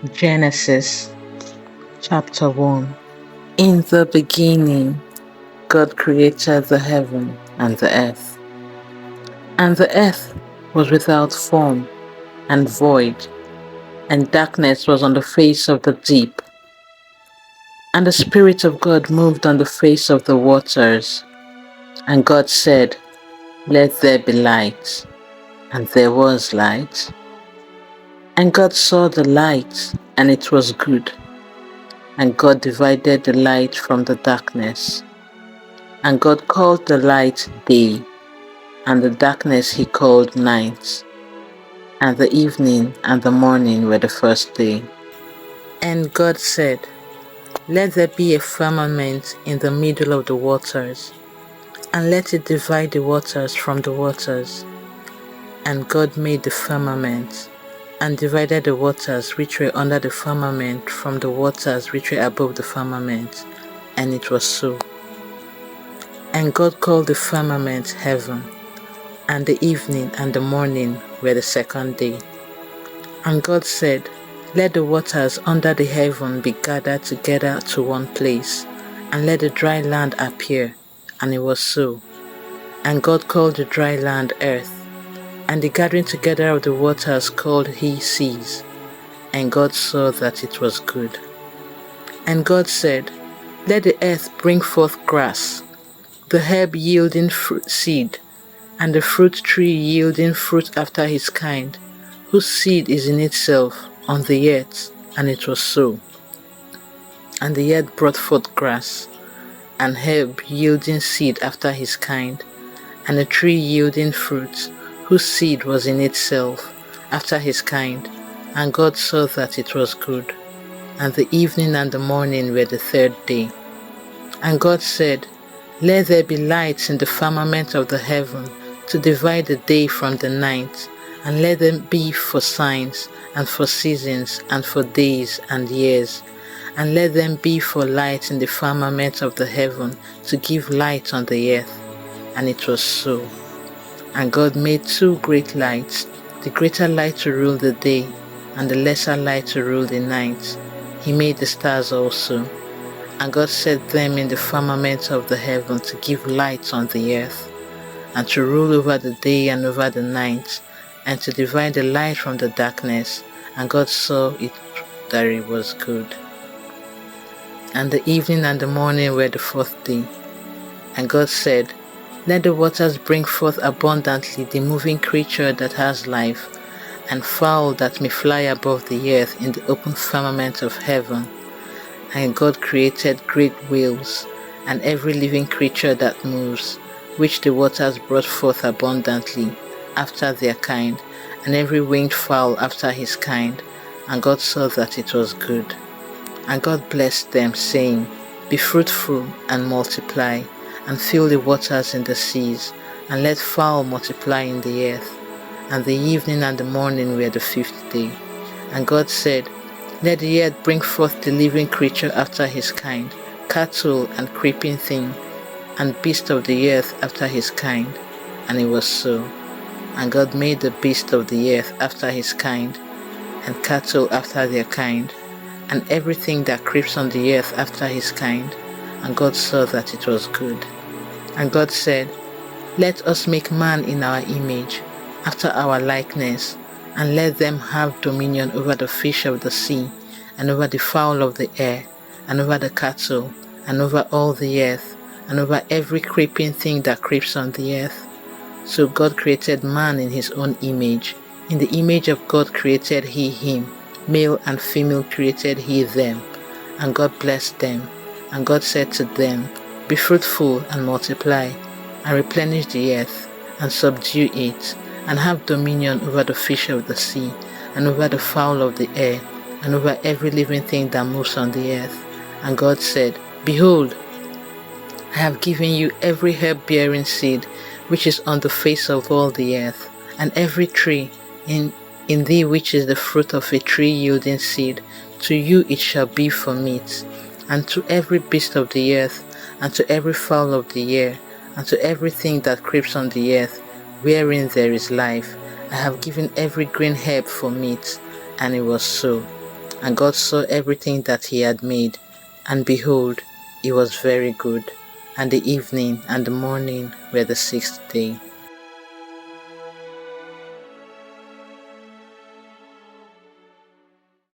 Genesis chapter 1. In the beginning, God created the heaven and the earth. And the earth was without form and void, and darkness was on the face of the deep. And the Spirit of God moved on the face of the waters. And God said, "Let there be light." And there was light. And God saw the light, and it was good. And God divided the light from the darkness. And God called the light day, and the darkness he called night. And the evening and the morning were the first day. And God said, "Let there be a firmament in the middle of the waters, and let it divide the waters from the waters." And God made the firmament, and divided the waters which were under the firmament from the waters which were above the firmament. And it was so. And God called the firmament heaven, and the evening and the morning were the second day. And God said, "Let the waters under the heaven be gathered together to one place, and let the dry land appear." And it was so. And God called the dry land earth, and the gathering together of the waters called he seas. And God saw that it was good. And God said, "Let the earth bring forth grass, the herb yielding seed, and the fruit tree yielding fruit after his kind, whose seed is in itself on the earth." And it was so. And the earth brought forth grass, and herb yielding seed after his kind, and a tree yielding fruit, whose seed was in itself after his kind. And God saw that it was good. And the evening and the morning were the third day. And God said, "Let there be lights in the firmament of the heaven, to divide the day from the night, and let them be for signs, and for seasons, and for days and years. And let them be for lights in the firmament of the heaven, to give light on the earth." And it was so. And God made two great lights, the greater light to rule the day, and the lesser light to rule the night. He made the stars also. And God set them in the firmament of the heaven to give light on the earth, and to rule over the day and over the night, and to divide the light from the darkness. And God saw it that it was good. And the evening and the morning were the fourth day. And God said, "Let the waters bring forth abundantly the moving creature that has life, and fowl that may fly above the earth in the open firmament of heaven." And God created great whales, and every living creature that moves, which the waters brought forth abundantly, after their kind, and every winged fowl after his kind. And God saw that it was good. And God blessed them, saying, "Be fruitful, and multiply, and fill the waters in the seas, and let fowl multiply in the earth." And the evening and the morning were the fifth day. And God said, "Let the earth bring forth the living creature after his kind, cattle and creeping thing, and beast of the earth after his kind." And it was so. And God made the beast of the earth after his kind, and cattle after their kind, and everything that creeps on the earth after his kind. And God saw that it was good. And God said, "Let us make man in our image, after our likeness, and let them have dominion over the fish of the sea, and over the fowl of the air, and over the cattle, and over all the earth, and over every creeping thing that creeps on the earth." So God created man in his own image. In the image of God created he him, male and female created he them. And God blessed them. And God said to them, "Be fruitful and multiply, and replenish the earth, and subdue it, and have dominion over the fish of the sea, and over the fowl of the air, and over every living thing that moves on the earth." And God said, "Behold, I have given you every herb-bearing seed which is on the face of all the earth, and every tree in thee which is the fruit of a tree yielding seed. To you it shall be for meat, and to every beast of the earth, and to every fowl of the air, and to everything that creeps on the earth, wherein there is life. I have given every green herb for meat." And it was so. And God saw everything that he had made, and behold, it was very good. And the evening and the morning were the sixth day.